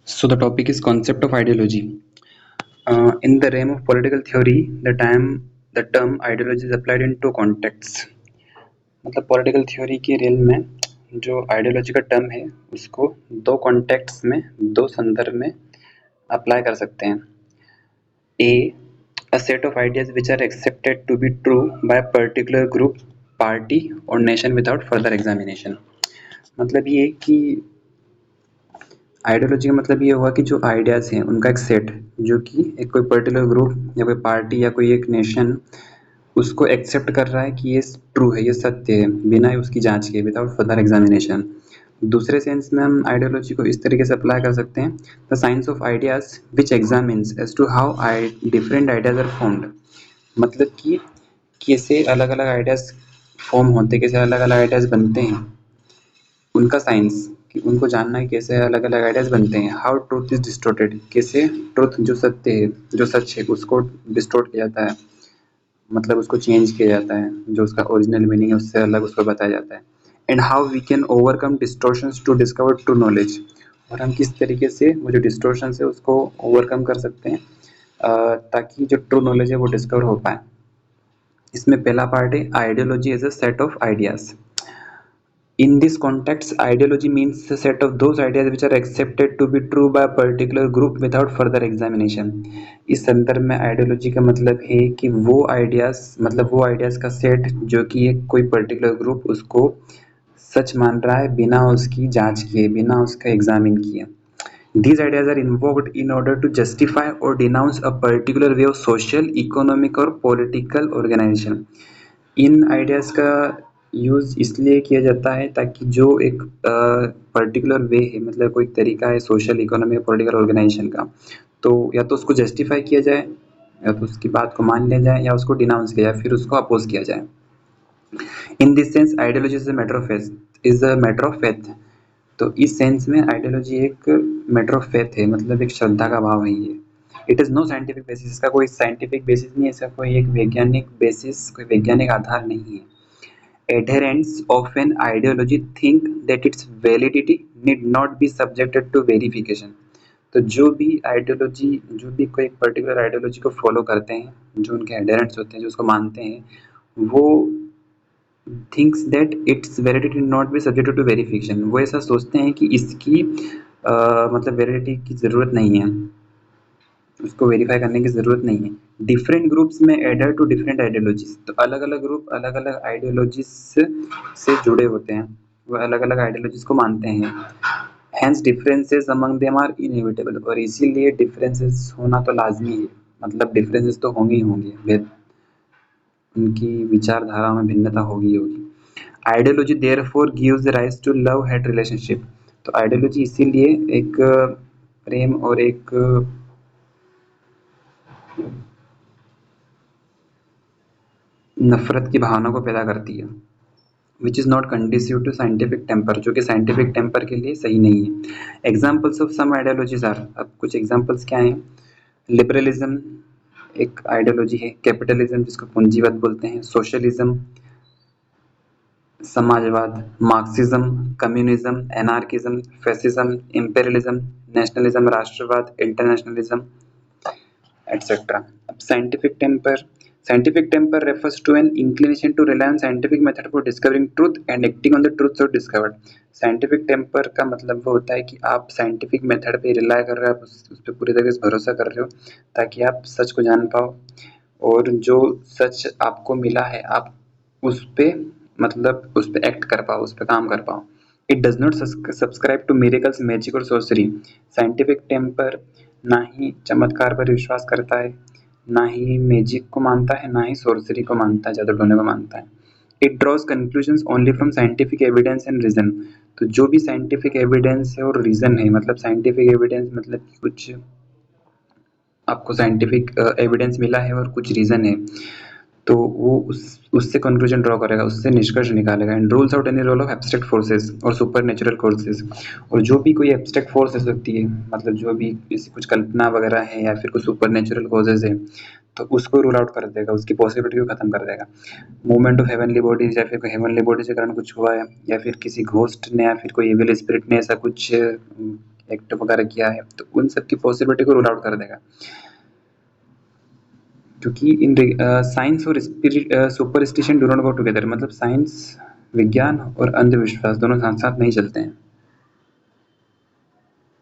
So the topic is concept of ideology. In the realm of political theory, the term ideology is applied in two contexts. मतलब political theory के real में जो ideology का term है उसको दो contacts में दो संदर्भ में अप्लाई कर सकते हैं. A, a set of ideas which are accepted to be true by a particular group, party or nation without further examination. मतलब ये कि आइडियोलॉजी का मतलब ये हुआ कि जो आइडियाज़ हैं उनका एक सेट जो कि एक कोई पर्टिकुलर ग्रुप या कोई पार्टी या कोई एक नेशन उसको एक्सेप्ट कर रहा है कि ये ट्रू है, ये सत्य है, बिना उसकी जांच के, विदाउट फर्दर एग्जामिनेशन. दूसरे सेंस में हम आइडियोलॉजी को इस तरीके से अप्लाई कर सकते हैं, the science of ideas which examines as to how different ideas are formed. मतलब कि कैसे अलग अलग आइडियाज फॉर्म होते, कैसे अलग अलग आइडियाज बनते हैं, उनका साइंस कि उनको जानना है कैसे अलग अलग आइडियाज बनते हैं. हाउ ट्रूथ इज डिस्टोर्टेड, कैसे ट्रूथ जो सत्य है, जो सच है, उसको डिस्टोर्ट किया जाता है, मतलब उसको चेंज किया जाता है, जो उसका ओरिजिनल मीनिंग है उससे अलग उसको बताया जाता है. And how we can overcome distortions to discover true knowledge, और हम किस तरीके से वो जो डिस्टोर्शंस है उसको ओवरकम कर सकते हैं ताकि जो ट्रू नॉलेज है वो डिस्कवर हो पाए. इसमें पहला पार्ट है ideology as a set of ideas. In this context, ideology means the set of those ideas which are accepted to be true by a particular group without further examination. इस संदर्भ में ideology का मतलब है कि वो ideas का set जो कि एक कोई पर्टिकुलर ग्रुप उसको सच मान रहा है बिना उसकी जांच किए, बिना उसका एग्जामिन किए. These ideas are invoked in order to justify or denounce a particular way of social, economic और political organization. इन आइडियाज़ का यूज़ इसलिए किया जाता है ताकि जो एक पर्टिकुलर वे है, मतलब कोई तरीका है सोशल, इकोनॉमिक, पॉलिटिकल ऑर्गेनाइजेशन का, तो या तो उसको जस्टिफाई किया जाए, या तो उसकी बात को मान लिया जाए, या उसको डिनाउंस किया जाए, फिर उसको अपोज किया जाए. In this sense ideology is a matter of faith. तो इस सेंस में आइडियोलॉजी एक मैटर ऑफ फेथ है, मतलब एक श्रद्धा का भाव है ये. It is no scientific basis, इसका कोई साइंटिफिक बेसिस नहीं है, इसका कोई एक वैज्ञानिक बेसिस, कोई वैज्ञानिक आधार नहीं है. Adherents of an ideology think that its validity need not be subjected to verification. तो जो भी कोई पर्टिकुलर आइडियोलॉजी को फॉलो करते हैं, जो उनके एडहेरेंट्स होते हैं, जो उसको मानते हैं, वो thinks that its validity not be subjected to verification. वो ऐसा सोचते हैं कि इसकी मतलब वैलिडिटी की ज़रूरत नहीं है, उसको वेरीफाई करने की ज़रूरत नहीं है. डिफरेंट ग्रुप्स में एडर टू डिफरेंट आइडियोलॉजीज, तो अलग अलग ग्रुप अलग अलग आइडियोलॉजीज से जुड़े होते हैं, वो अलग अलग आइडियोलॉजीज को मानते हैं. Hence differences among them are inevitable, और इसीलिए डिफरेंसेस होना तो लाजमी है, मतलब डिफरेंसेस तो होंगे ही होंगे, उनकी विचारधारा में भिन्नता होगी. Ideology therefore gives rise to love hate relationship. तो आइडियोलॉजी इसीलिए एक प्रेम और एक नफरत की भावना को पैदा करती है, which is not conducive to scientific temper, जो कि साइंटिफिक टेम्पर के लिए सही नहीं है. Examples of some ideologies are, अब कुछ एग्जाम्पल्स क्या हैं. लिबरलिज्म एक आइडियोलॉजी है, कैपिटलिज्म जिसको पूंजीवाद बोलते हैं, सोशलिज्म समाजवाद, Marxism, communism, anarchism, fascism, imperialism, nationalism राष्ट्रवाद, इंटरनेशनलिज्म, etc. अब scientific temper refers to an inclination to rely on scientific method for discovering truth and acting on the truth so discovered. Scientific temper का मतलब वो होता है कि आप scientific method पे रिलाई कर रहे हो, आप उस पर पूरी तरीके से भरोसा कर रहे हो ताकि आप सच को जान पाओ, और जो सच आपको मिला है आप उस पे मतलब उस पे एक्ट कर पाओ, उस पे काम कर पाओ. It does not subscribe to miracles, magic और सोर्सरी. साइंटिफिक टेम्पर ना ही चमत्कार पर विश्वास करता है, ना ही मैजिक को मानता है, ना ही सोर्सरी को मानता है, जादू टोने को मानता है. It draws conclusions only from scientific evidence and reason. तो जो भी साइंटिफिक एविडेंस है और रीजन है, मतलब साइंटिफिक एविडेंस मतलब कुछ आपको साइंटिफिक एविडेंस मिला है और कुछ रीजन है, तो वो उससे कंक्लूजन ड्रॉ करेगा, उससे निष्कर्ष निकालेगा. And rules out any role of abstract forces और सुपर नेचुरल फोर्सेस. और जो भी कोई एब्स्ट्रैक्ट फोर्स हो सकती है, मतलब जो भी जैसे कुछ कल्पना वगैरह है या फिर कुछ सुपर नेचुरल कॉजेज है, तो उसको रूल आउट कर देगा, उसकी पॉसिबिलिटी को खत्म कर देगा. मूवमेंट ऑफ हेवनली बॉडीज, या फिर कोई हेवनली बॉडीज के कारण कुछ हुआ है, या फिर किसी घोस्ट ने या फिर कोई इविल स्पिरिट ने ऐसा कुछ एक्ट वगैरह किया है, तो उन सब की पॉसिबिलिटी को रूल आउट कर देगा। क्योंकि इन साइंस और superstition do not go together, मतलब साइंस, विज्ञान और अंधविश्वास दोनों साथ साथ नहीं चलते हैं।